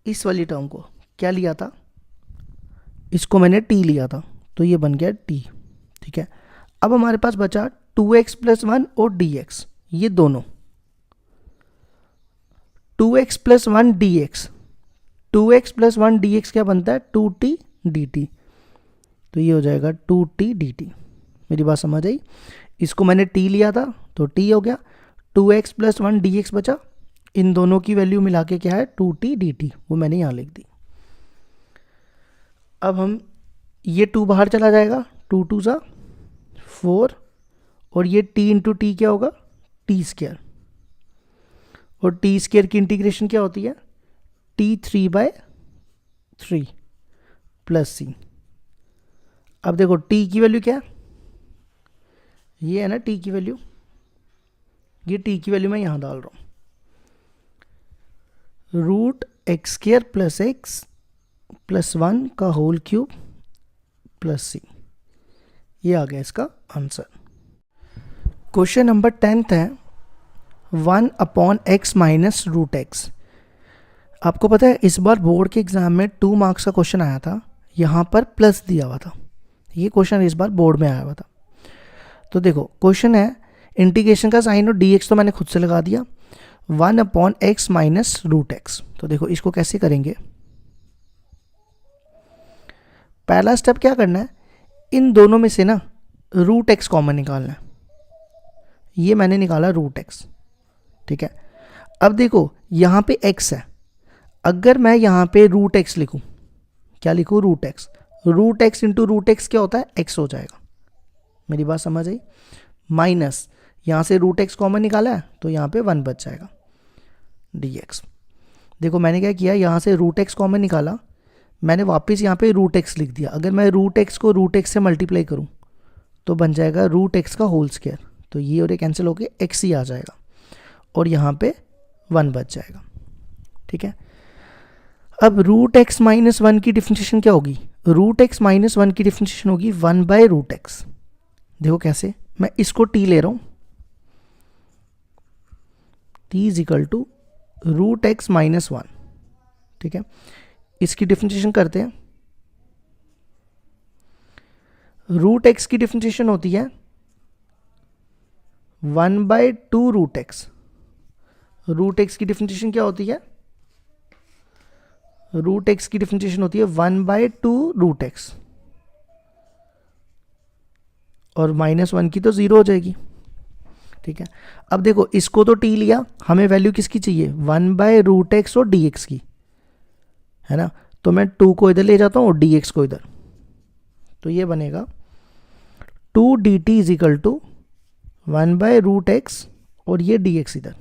इस वाली टर्म को क्या लिया था, इसको मैंने t लिया था, तो ये बन गया t। ठीक है, अब हमारे पास बचा 2x + 1 और dx, ये दोनों 2x + 1 dx, 2x + 1 dx क्या बनता है 2t dt, तो ये हो जाएगा 2t dt। मेरी बात समझ आई, इसको मैंने t लिया था तो t हो गया, 2x + 1 dx बचा, इन दोनों की वैल्यू मिला के क्या है 2t dt, वो मैंने यहाँ लिख दी। अब हम ये 2 बाहर चला जाएगा, 2 2 ज़ा 4, और ये t इंटू टी क्या होगा, टी स्क्वायर, और टी स्क्वायर की इंटीग्रेशन क्या होती है, t3/3 प्लस सी। अब देखो t की वैल्यू क्या है, ये है ना t की वैल्यू, ये t की वैल्यू मैं यहाँ डाल रहा हूँ, √x² प्लस एक्स प्लस 1 का होल क्यूब प्लस सी। ये आ गया इसका आंसर। क्वेश्चन नंबर 10 है 1/x माइनस √x। आपको पता है इस बार बोर्ड के एग्जाम में 2 मार्क्स का क्वेश्चन आया था, यहाँ पर प्लस दिया हुआ था, ये क्वेश्चन इस बार बोर्ड में आया हुआ था। तो देखो क्वेश्चन है इंटीग्रेशन का साइन और dx तो मैंने खुद से लगा दिया, 1/x माइनस √x। तो देखो इसको कैसे करेंगे, पहला स्टेप क्या करना है, इन दोनों में से ना √x कॉमन निकालना है, ये मैंने निकाला √x, ठीक है। अब देखो यहाँ पे x है, अगर मैं यहाँ पे √x लिखूँ, क्या लिखूँ, √x इंटू √x क्या होता है, x हो जाएगा, मेरी बात समझ आई। माइनस यहाँ से √x कॉमन निकाला है तो यहाँ पे 1 बच जाएगा dx। देखो मैंने क्या किया, यहाँ से √x कॉमन निकाला, मैंने वापस यहाँ पे √x लिख दिया। अगर मैं √x को √x से मल्टीप्लाई करूँ तो बन जाएगा √x का होल स्क्वायर, तो ये और ये कैंसिल होके x ही आ जाएगा, और यहाँ पे 1 बच जाएगा, ठीक है। अब √x माइनस 1 की डिफरेंशिएशन क्या होगी, √x माइनस 1 की डिफरेंशिएशन होगी 1/√x। देखो कैसे, मैं इसको t ले रहा हूँ, t is equal to √x minus 1, ठीक है। इसकी डिफरेंशिएशन करते हैं, √x की डिफरेंशिएशन होती है 1/2√x। √x की डिफरेंशिएशन क्या होती है, √x की डिफरेंशिएशन होती है 1/2√x, और -1 की तो 0 हो जाएगी, ठीक है। अब देखो इसको तो t लिया, हमें वैल्यू किसकी चाहिए, 1/√x और dx की, है ना। तो मैं 2 को इधर ले जाता हूँ और dx को इधर, तो ये बनेगा 2 dt is equal to 1/√x और ये dx इधर,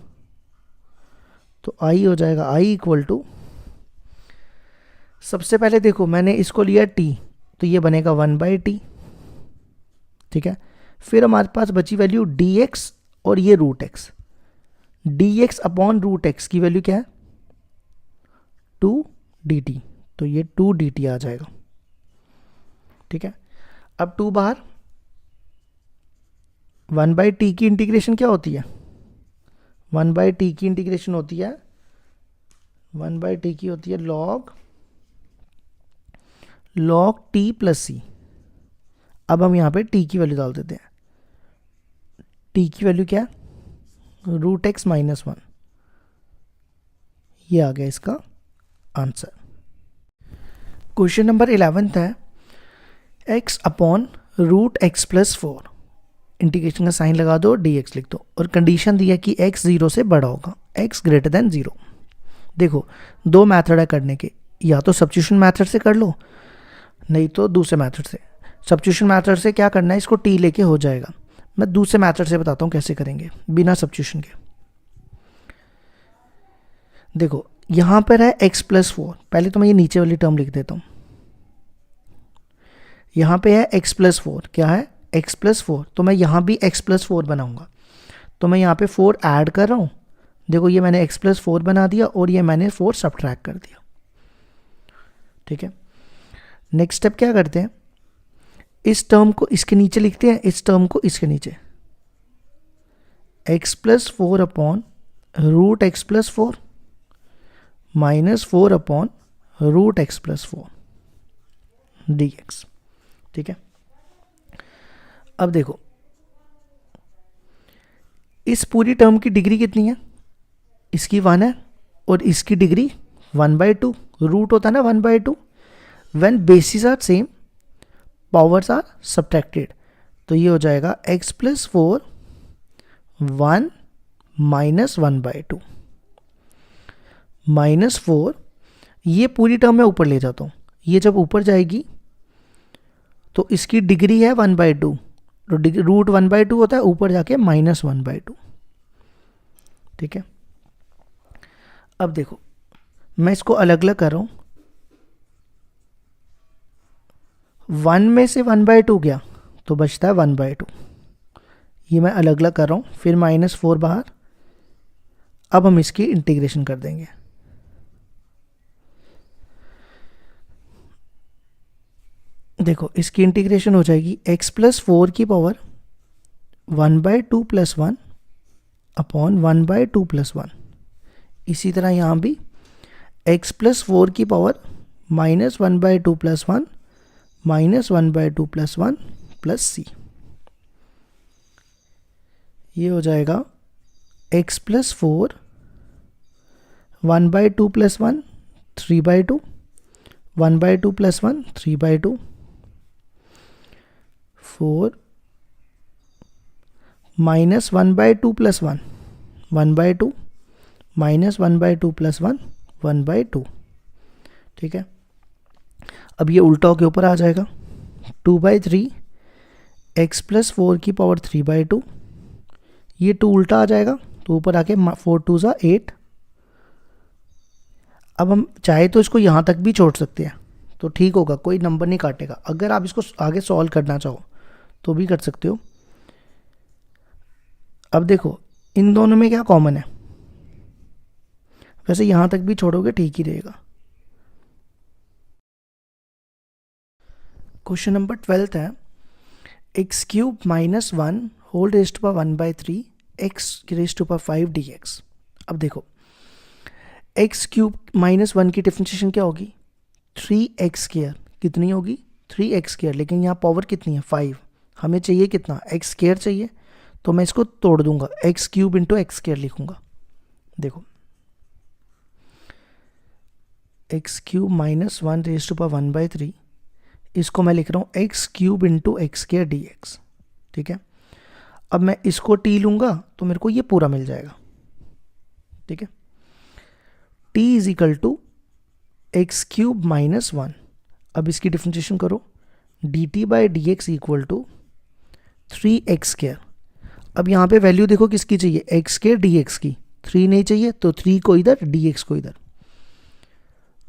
तो i हो जाएगा i इक्वल टू, सबसे पहले देखो मैंने इसको लिया t, तो ये बनेगा 1/t, ठीक है। फिर हमारे पास बची वैल्यू dx और ये √x, dx अपॉन √x की वैल्यू क्या है, 2 dt, तो ये 2 dt आ जाएगा, ठीक है। अब 2 बाहर, 1/t की इंटीग्रेशन क्या होती है, 1/t की इंटीग्रेशन होती है, 1/t की होती है log t प्लस सी। अब हम यहाँ पे t की वैल्यू डाल देते हैं, t की वैल्यू क्या है, √x माइनस 1, ये आ गया इसका आंसर। क्वेश्चन नंबर 11 है x upon √x plus 4, integration का साइन लगा दो, dx लिख दो, और कंडीशन दी है कि x 0 से बड़ा होगा, x ग्रेटर देन 0। देखो 2 मैथड है करने के, या तो सब्स्टिट्यूशन मैथड से कर लो, नहीं तो दूसरे मैथड से। सब्स्टिट्यूशन मैथड से क्या करना है, इसको t लेके हो जाएगा, मैं दूसरे मैथड से बताता हूँ कैसे करेंगे बिना सब्स्टिट्यूशन के। देखो यहाँ पर है x प्लस 4, पहले तो मैं ये नीचे वाली टर्म लिख देता हूँ, यहाँ पे है x प्लस 4, क्या है x प्लस 4, तो मैं यहाँ भी x प्लस 4 बनाऊंगा, तो मैं यहाँ पे 4 ऐड कर रहा हूँ, देखो ये मैंने x प्लस 4 बना दिया और ये मैंने 4 सब्ट्रैक्ट कर दिया, ठीक है। नेक्स्ट स्टेप क्या करते हैं, इस टर्म को इसके नीचे लिखते हैं, इस टर्म को इसके नीचे, x plus 4 upon √x plus 4 minus 4 upon √x plus 4 dx, ठीक है। अब देखो इस पूरी टर्म की डिग्री कितनी है, इसकी 1 है और इसकी डिग्री 1/2, रूट होता है ना 1/2, when bases are same powers are subtracted, तो ये हो जाएगा x प्लस 4 1 माइनस 1/2 माइनस 4, ये पूरी टर्म मैं ऊपर ले जाता हूँ, ये जब ऊपर जाएगी तो इसकी डिग्री है 1/2, तो रूट 1/2 होता है, ऊपर जाके -1/2। ठीक है, अब देखो मैं इसको अलग अलग कर रहा हूँ। 1 में से 1/2 गया तो बचता है 1/2, ये मैं अलग अलग कर रहा हूँ। फिर -4 बाहर। अब हम इसकी इंटीग्रेशन कर देंगे। देखो इसकी इंटीग्रेशन हो जाएगी x+4 की पावर 1/2 + 1 अपॉन 1/2 + 1। इसी तरह यहाँ भी x+4 की पावर -1/2 + 1 -1/2 + 1 प्लस c। ये हो जाएगा x+4 1/2 + 1 3/2 1/2 + 1 3/2 4 -1/2 + 1 1/2 -1/2 + 1 1/2। ठीक है, अब ये उल्टा होके ऊपर आ जाएगा। 2/3 x+4 की पावर 3/2, ये 2 उल्टा आ जाएगा तो ऊपर आके 4 2 ज़ा 8। अब हम चाहे तो इसको यहाँ तक भी छोड़ सकते हैं, तो ठीक होगा, कोई नंबर नहीं काटेगा। अगर आप इसको आगे सॉल्व करना चाहो तो भी कर सकते हो। अब देखो इन दोनों में क्या कॉमन है, वैसे यहाँ तक भी छोड़ोगे ठीक ही रहेगा। क्वेश्चन नंबर 12 है x³ - 1 whole raised to power 1/3 x⁵ dx। अब देखो x³ - 1 की डिफरेंशिएशन क्या होगी, 3x²। कितनी होगी, 3x², लेकिन यहाँ पावर कितनी है 5, हमें चाहिए कितना x² चाहिए, तो मैं इसको तोड़ दूंगा, x³ × x² लिखूंगा। देखो x³ - 1 रेज़्ड टू पावर 1/3, इसको मैं लिख रहा हूँ x³ × x² dx। ठीक है, अब मैं इसको t लूंगा तो मेरे को ये पूरा मिल जाएगा। ठीक है, t = x³ - 1। अब इसकी डिफरेंशिएशन करो, dt/dx = 3x²। अब यहाँ पे वैल्यू देखो किसकी चाहिए, x² dx की, 3 नहीं चाहिए तो 3 को इधर, dx को इधर,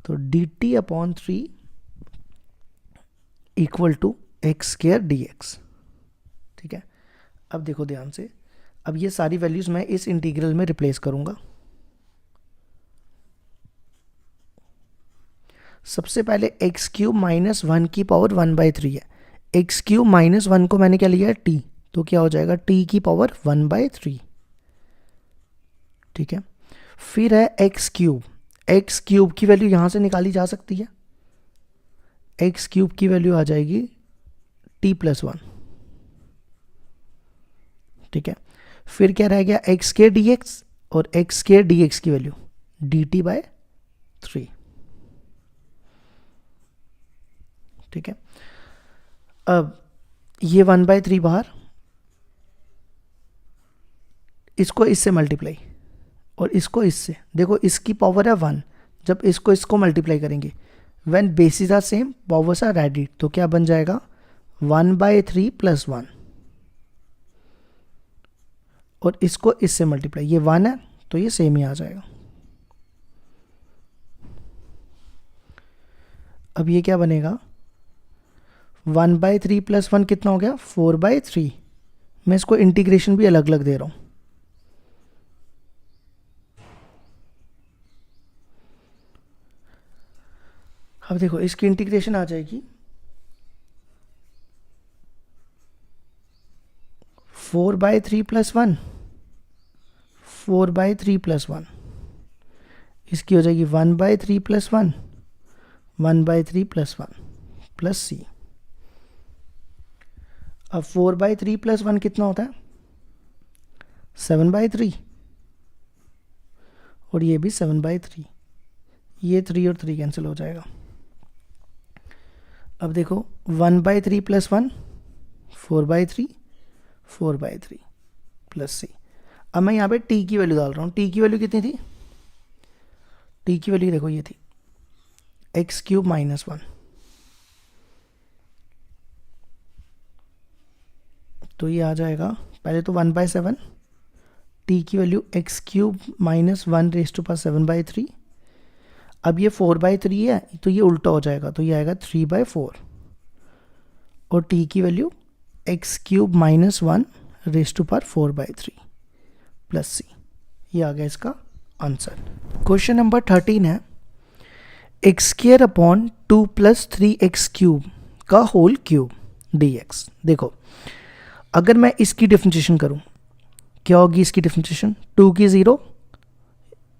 तो dt/3 = x² dx। ठीक है, अब देखो ध्यान से, अब ये सारी वैल्यूज मैं इस इंटीग्रल में रिप्लेस करूंगा। सबसे पहले x³ - 1 की पावर 1/3 है, x³ - 1 को मैंने क्या लिया है t, तो क्या हो जाएगा t की पावर 1/3। ठीक है, फिर है x³ की वैल्यू यहां से निकाली जा सकती है, x³ की वैल्यू आ जाएगी t+1। ठीक है, फिर क्या रह गया x² dx, और x² dx की वैल्यू dt/3। ठीक है, अब ये 1/3 बाहर, इसको इससे मल्टीप्लाई और इसको इससे, देखो इसकी पावर है 1, जब इसको मल्टीप्लाई करेंगे, when bases are same powers are added, तो क्या बन जाएगा 1/3 + 1, और इसको इससे मल्टीप्लाई, ये 1 है तो ये सेम ही आ जाएगा। अब ये क्या बनेगा, 1/3 + 1 कितना हो गया 4/3। मैं इसको इंटीग्रेशन भी अलग अलग दे रहा हूं। अब देखो इसकी इंटीग्रेशन आ जाएगी 4/3 + 1 4/3 + 1, इसकी हो जाएगी 1/3 + 1 1/3 + 1 प्लस c। अब 4/3 + 1 कितना होता है 7/3, और ये भी 7/3, ये 3 और 3 कैंसिल हो जाएगा। अब देखो 1/3 + 1 4/3 4/3 प्लस c। अब मैं यहाँ पे t की वैल्यू डाल रहा हूँ, t की वैल्यू कितनी थी, t की वैल्यू देखो ये थी x³ - 1, तो ये आ जाएगा पहले तो 1/7, टी की वैल्यू एक्स क्यूब माइनस 1⁻⁷। अब ये 4/3 है तो ये उल्टा हो जाएगा, तो ये आएगा 3/4 और टी की value x cube minus 1⁻⁴/3 plus C. ये आ गया इसका आंसर। क्वेश्चन नंबर 13 है x² / 2 + 3x³ का होल क्यूब dx। देखो अगर मैं इसकी डिफरेंशिएशन करूं क्या होगी इसकी डिफरेंशिएशन, 2 की 0,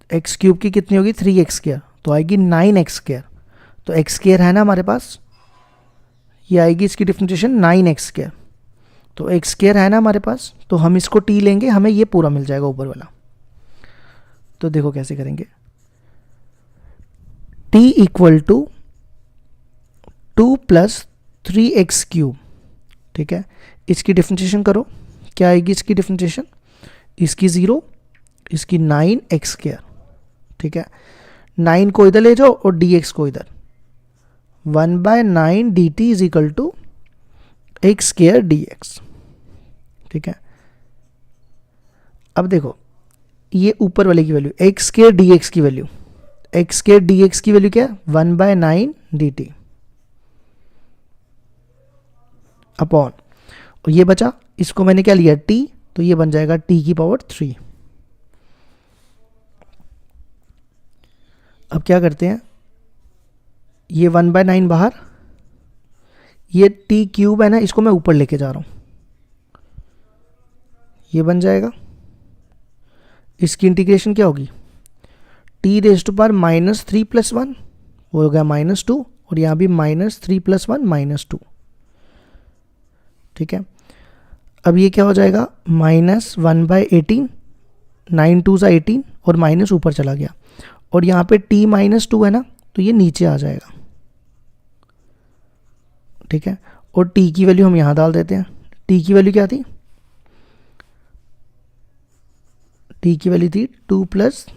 x³ की कितनी होगी 3x², तो आएगी 9x²। तो x² है ना हमारे पास, ये आएगी इसकी डिफरेंशिएशन 9x²। तो x² है ना हमारे पास, तो हम इसको t लेंगे, हमें ये पूरा मिल जाएगा ऊपर वाला। तो देखो कैसे करेंगे, t = 2 + 3x³। ठीक है, इसकी डिफरेंशिएशन करो, क्या आएगी इसकी डिफरेंशिएशन, इसकी 0, इसकी 9x²। ठीक है, 9 को इधर ले जाओ और dx को इधर, 1/9 dt = x² dx। ठीक है, अब देखो ये ऊपर वाले की वैल्यू x² dx की वैल्यू, x² dx की वैल्यू क्या है 1/9 dt अपॉन, और ये बचा, इसको मैंने क्या लिया t, तो ये बन जाएगा t⁻3। अब क्या करते हैं, ये 1/9 बाहर, ये t³ है ना, इसको मैं ऊपर लेके जा रहा हूं, ये बन जाएगा। इसकी इंटीग्रेशन क्या होगी, t⁻³ -3 + 1 वो हो गया -2, और यहाँ भी -3 + 1 -2। ठीक है, अब ये क्या हो जाएगा -1/18, 9 2 = 18 और माइनस ऊपर चला गया, और यहाँ पे t -2 है ना, तो ये नीचे आ जाएगा। ठीक है, और t की वैल्यू हम यहाँ डाल देते हैं, t की वैल्यू क्या थी, t की वैल्यू थी 2 +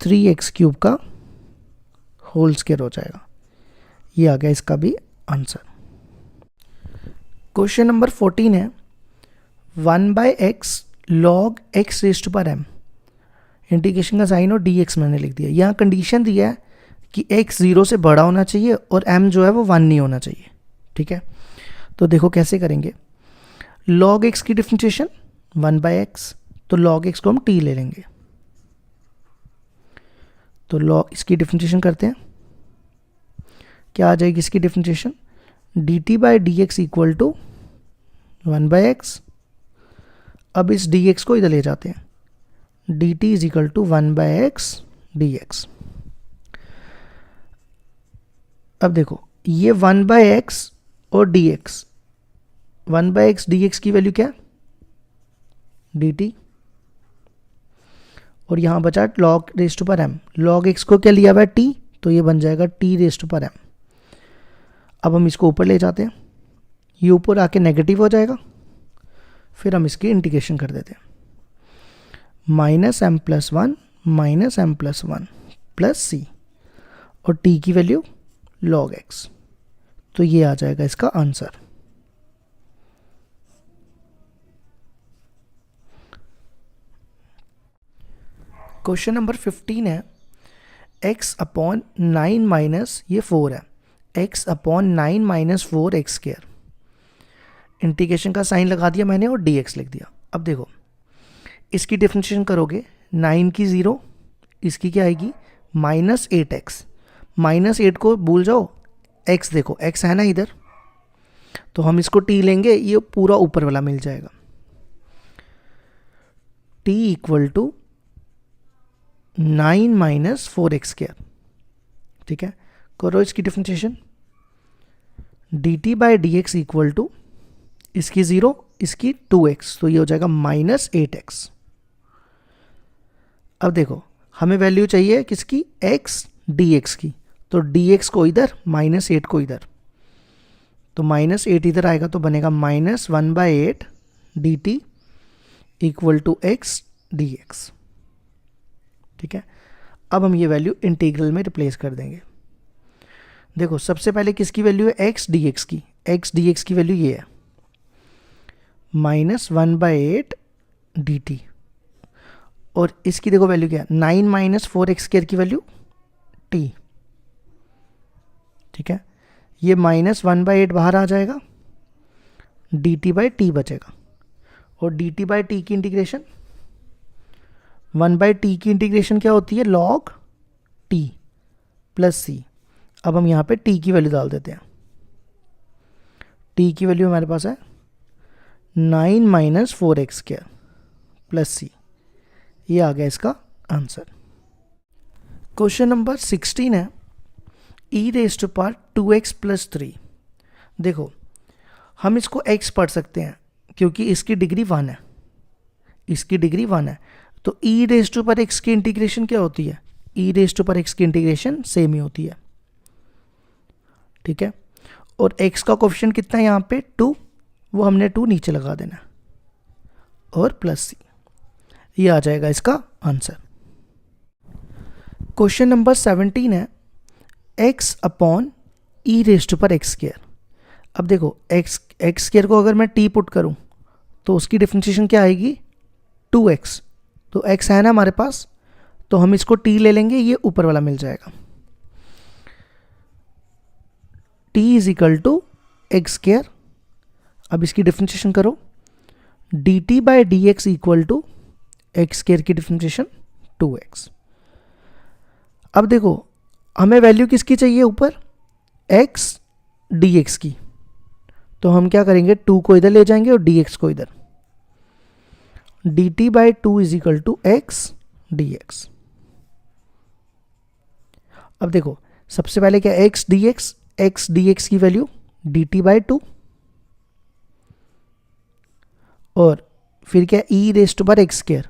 3x³ का होल स्क्वायर हो जाएगा। ये आ गया इसका भी आंसर। क्वेश्चन नंबर 14 है 1/x log x⁻m। इंटीग्रेशन का साइन और dx मैंने लिख दिया। यहाँ कंडीशन दिया है कि x 0 से बड़ा होना चाहिए और m जो है वो 1 नहीं होना चाहिए। ठीक है, तो देखो कैसे करेंगे, log x की डिफरेंशिएशन 1/x, तो log x को हम t ले लेंगे, तो log इसकी डिफरेंशिएशन करते हैं, क्या आ जाएगी इसकी डिफरेंशिएशन, dt/dx = 1/x। अब इस dx को इधर ले जाते हैं, dt = 1/x dx। अब देखो ये 1/x और dx, 1/x dx की वैल्यू क्या है dt, और यहाँ बचा log⁻m, log x को क्या लिया हुआ है t, तो ये बन जाएगा t⁻m। अब हम इसको ऊपर ले जाते हैं, ये ऊपर आके नेगेटिव हो जाएगा, फिर हम इसकी इंटीग्रेशन कर देते हैं, -m + 1 -m + 1 प्लस c, और t की वैल्यू log x, तो ये आ जाएगा इसका आंसर। क्वेश्चन नंबर 15 है x/9 ये 4 है, x/9 - 4x²। इंटीग्रेशन का साइन लगा दिया मैंने और dx लिख दिया। अब देखो इसकी डिफरेंशिएशन करोगे, 9 की 0, इसकी क्या आएगी -8x, -8 को भूल जाओ, x देखो x है ना इधर, तो हम इसको t लेंगे, ये पूरा ऊपर वाला मिल जाएगा, t = 9 - 4x²। ठीक है, करो इसकी डिफरेंशिएशन, dt/dx = इसकी 0, इसकी 2x, तो ये हो जाएगा -8x। अब देखो हमें वैल्यू चाहिए किसकी, x dx की, तो dx को इधर, -8 को इधर, तो -8 इधर आएगा, तो बनेगा -1/8 dt = x dx। ठीक है, अब हम ये वैल्यू इंटीग्रल में रिप्लेस कर देंगे। देखो सबसे पहले किसकी वैल्यू है x dx की, एक्स डी एक्स की वैल्यू ये है, -1/8 dt, और इसकी देखो वैल्यू क्या है, 9 - 4x² की वैल्यू t। ठीक है, ये -1/8 बाहर आ जाएगा, dt/t बचेगा, और dt/t की इंटीग्रेशन 1/t की इंटीग्रेशन क्या होती है, log t + c। अब हम यहाँ पे t की वैल्यू डाल देते हैं, t की वैल्यू हमारे पास है 9 - 4x² + c। ये आ गया इसका आंसर। क्वेश्चन नंबर 16 है e⁻² + 3। देखो हम इसको x पढ़ सकते हैं क्योंकि इसकी डिग्री 1 है, इसकी डिग्री 1 है, तो e⁻x की इंटीग्रेशन क्या होती है, e⁻x की इंटीग्रेशन सेम ही होती है। ठीक है, और x का कोफिशिएंट कितना है यहाँ पे 2, वो हमने 2 नीचे लगा देना, और +c। ये आ जाएगा इसका आंसर। क्वेश्चन नंबर 17 है x/e⁻x²। अब देखो x² को अगर मैं t पुट करूं तो उसकी डिफरेंशिएशन क्या आएगी, 2x। तो x है ना हमारे पास, तो हम इसको t ले लेंगे, ये ऊपर वाला मिल जाएगा, t = x²। अब इसकी डिफरेंशिएशन करो, dt/dx = x² की डिफरेंशिएशन 2x। अब देखो हमें वैल्यू किसकी चाहिए ऊपर, x dx की, तो हम क्या करेंगे, 2 को इधर ले जाएंगे और dx को इधर, dt/2 = x dx। अब देखो सबसे पहले क्या, x dx की वैल्यू dt/2, और फिर क्या e⁻x²,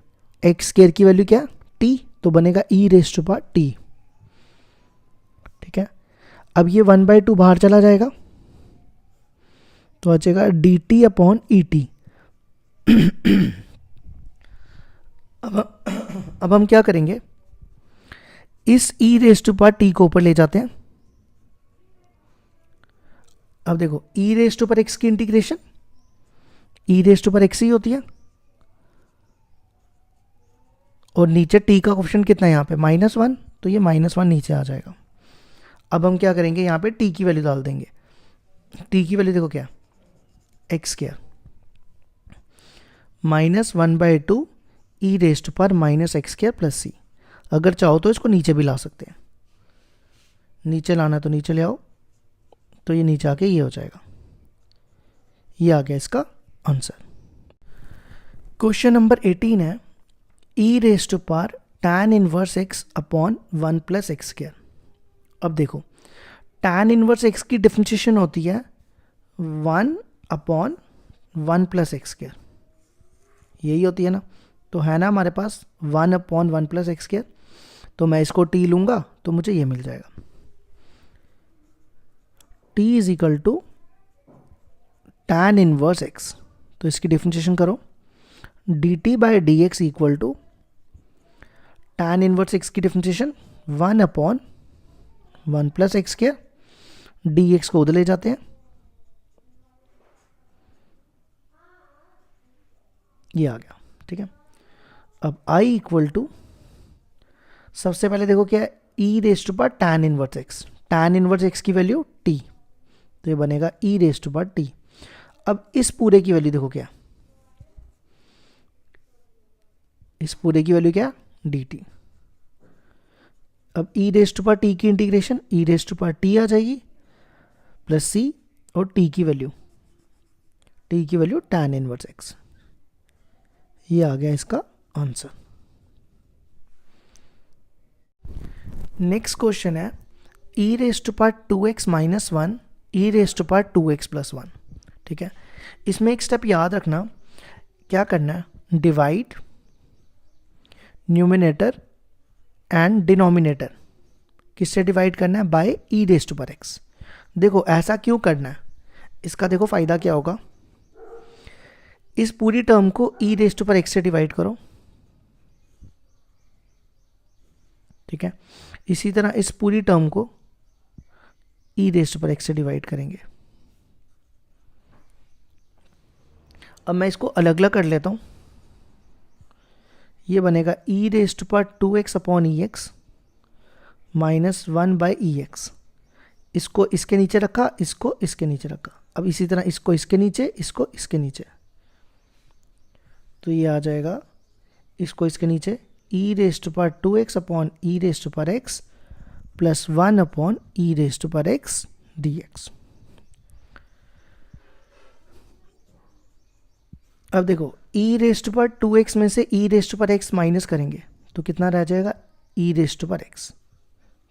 x² की वैल्यू क्या t, तो बनेगा e⁻t। ठीक है, अब ये 1/2 बाहर चला जाएगा, तो बचेगा dt/et। अब हम क्या करेंगे, इस e⁻t को ऊपर ले जाते हैं। अब देखो e⁻x की इंटीग्रेशन e⁻x ही होती है, और नीचे t का कोफिशिएंट कितना है यहाँ पे -1, तो ये -1 नीचे आ जाएगा। अब हम क्या करेंगे, यहाँ पे t की वैल्यू डाल देंगे, t की वैल्यू देखो क्या, x² -1/2 e⁻x² + c। अगर चाहो तो इसको नीचे भी ला सकते हैं, नीचे लाना तो नीचे ले आओ, तो ये नीचे आके ये हो जाएगा। ये आ गया इसका आंसर। क्वेश्चन नंबर 18 है e⁻tan 1x / 1 + x²। अब देखो tan 1x की डिफरेंशिएशन होती है 1/1 + x², यही होती है ना, तो है ना हमारे पास 1/1 + x², तो मैं इसको t लूंगा तो मुझे ये मिल जाएगा, t = tan 1x। तो इसकी डिफरेंशिएशन करो, dt/dx = tan 1x की डिफरेंशिएशन 1/1 + x², dx को उधर ले जाते हैं, ये आ गया। ठीक है, अब I = सबसे पहले देखो क्या है, e⁻tan 1x, tan 1x की वैल्यू t, तो ये बनेगा e⁻t। अब इस पूरे की वैल्यू देखो क्या, इस पूरे की वैल्यू क्या, dt। अब e⁻t की इंटीग्रेशन e⁻t आ जाएगी +c, और t की वैल्यू tan 1x। ये आ गया इसका आंसर। नेक्स्ट क्वेश्चन है e⁻2x - 1 e⁻2x + 1। ठीक है, इसमें एक स्टेप याद रखना, क्या करना है, डिवाइड न्यूमिनेटर एंड डिनोमिनेटर किससे डिवाइड करना है, बाय e⁻x। देखो ऐसा क्यों करना है, इसका देखो फ़ायदा क्या होगा, इस पूरी टर्म को e⁻x से डिवाइड करो। ठीक है, इसी तरह इस पूरी टर्म को e⁻x से डिवाइड करेंगे। अब मैं इसको अलग अलग कर लेता हूँ। ये बनेगा ई रेस्ट पर 2x upon E x minus 1 by E x. इसको इसके नीचे रखा, इसको इसके नीचे रखा। अब इसी तरह इसको इसके नीचे, इसको इसके नीचे, तो ये आ जाएगा इसको इसके नीचे ई रेस्ट पर 2x अपॉन ई रेस्ट पर x प्लस 1 अपॉन ई रेस्ट पर x dx। अब देखो ई रेस्ट पर 2x में से ई रेस्ट पर x माइनस करेंगे तो कितना रह जाएगा, ई रेस्ट पर x।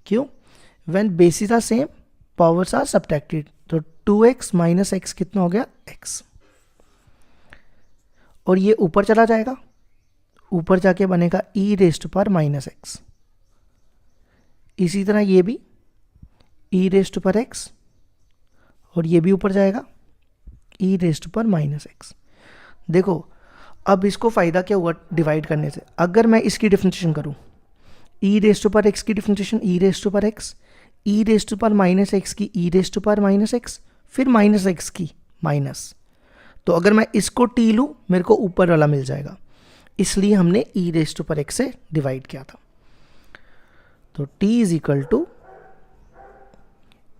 क्यों? When bases are same powers are subtracted, तो 2x माइनस x कितना हो गया, x। और ये ऊपर चला जाएगा, ऊपर जाके बनेगा ई रेस्ट पर माइनस x। इसी तरह ये भी ई रेस्ट पर x, और ये भी ऊपर जाएगा ई रेस्ट पर माइनस x। देखो अब इसको फ़ायदा क्या हुआ डिवाइड करने से, अगर मैं इसकी डिफरेंशिएशन करूं, ई रेस्ट पर x की डिफरेंशिएशन ई रेस्ट पर x, ई रेस्ट पर माइनस x की ई रेस्ट पर माइनस x, फिर माइनस x की माइनस, तो अगर मैं इसको t लूँ मेरे को ऊपर वाला मिल जाएगा, इसलिए हमने ई रेस्ट पर x से डिवाइड किया था। तो t is equal to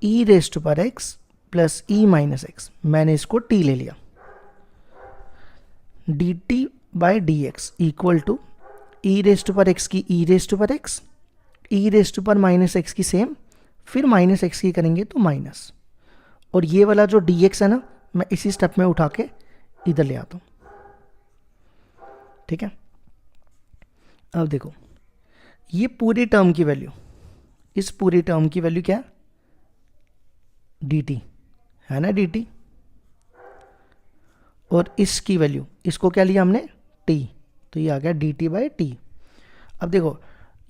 e raised पर x plus e minus x, मैंने इसको t ले लिया, dt by d x equal to e raised पर x की ई रेस्ट पर x, ई रेस्ट पर माइनस x की सेम, फिर माइनस x की करेंगे तो माइनस, और ये वाला जो dx है ना, मैं इसी स्टेप में उठा के इधर ले आता हूँ। ठीक है, अब देखो ये पूरी टर्म की वैल्यू, इस पूरी टर्म की वैल्यू क्या है, dt है ना, dt, और इसकी वैल्यू, इसको क्या लिया हमने, t, तो ये आ गया dt बाई टी। अब देखो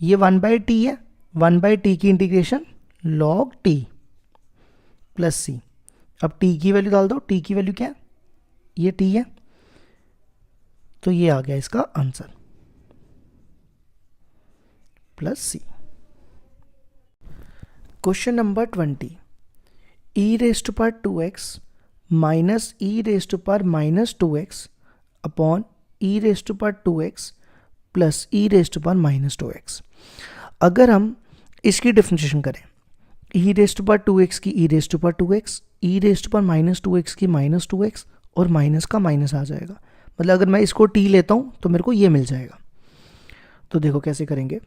ये 1 बाई टी है, 1 बाई टी की integration log t plus c। अब t की वैल्यू डाल दो, t की वैल्यू क्या है, ये t है, तो ये आ गया इसका answer plus c। Question number 20, ई रेस्ट पर 2x माइनस ई रेस्ट पर माइनस 2x अपॉन ई रेस्ट पर 2x प्लस ई रेस्ट पर माइनस 2x। अगर हम इसकी डिफरेंशिएशन करें, ई रेस्ट पर 2x की ई रेस्ट पर 2x, ई रेस्ट पर माइनस 2x की माइनस 2x, और माइनस का माइनस आ जाएगा, मतलब अगर मैं इसको t लेता हूं तो मेरे को ये मिल जाएगा। तो देखो कैसे करेंगे,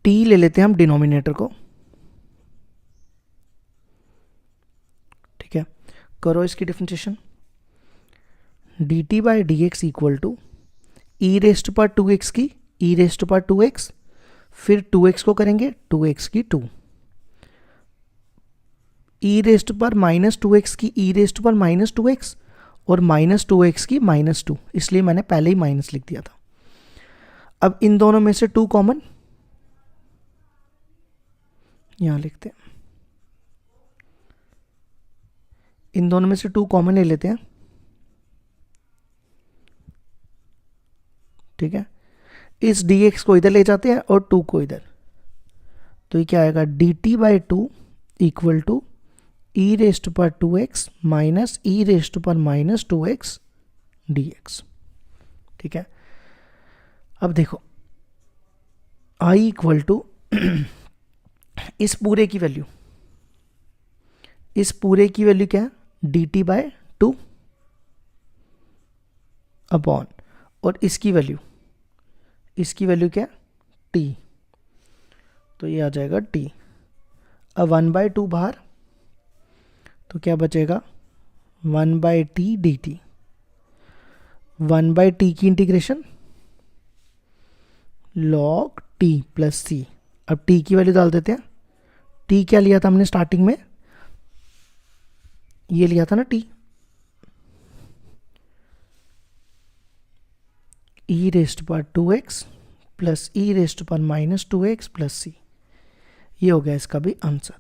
t ले लेते हैं हम डिनोमिनेटर को, ठीक है, करो इसकी differentiation, dt by d x equal to e raised पर 2x की ई रेस्ट पर 2x, फिर 2x को करेंगे 2x की 2, ई रेस्ट पर माइनस 2x की ई रेस्ट पर माइनस 2x, और माइनस 2x की माइनस 2, इसलिए मैंने पहले ही माइनस लिख दिया था। अब इन दोनों में से 2 कॉमन यहां लिखते हैं, इन दोनों में से 2 कॉमन ले लेते हैं, ठीक है, इस dx को इधर ले जाते हैं और 2 को इधर, तो ये क्या आएगा, dt by 2 equal to e raised पर 2x माइनस ई रेस्ट पर माइनस 2x dx। ठीक है, अब देखो i इक्वल टू इस पूरे की वैल्यू, इस पूरे की वैल्यू क्या है, dt बाय 2 अपॉन, और इसकी वैल्यू क्या है, t, तो ये आ जाएगा t। अब 1/2 बाहर, तो क्या बचेगा, 1/t dt, 1/t की integration log t plus c। अब t की वैल्यू डाल देते हैं, t क्या लिया था हमने स्टार्टिंग में, ये लिया था ना t, ई रेस्ट पर 2x प्लस ई रेस्ट पर माइनस 2x प्लस c, ये हो गया इसका भी आंसर।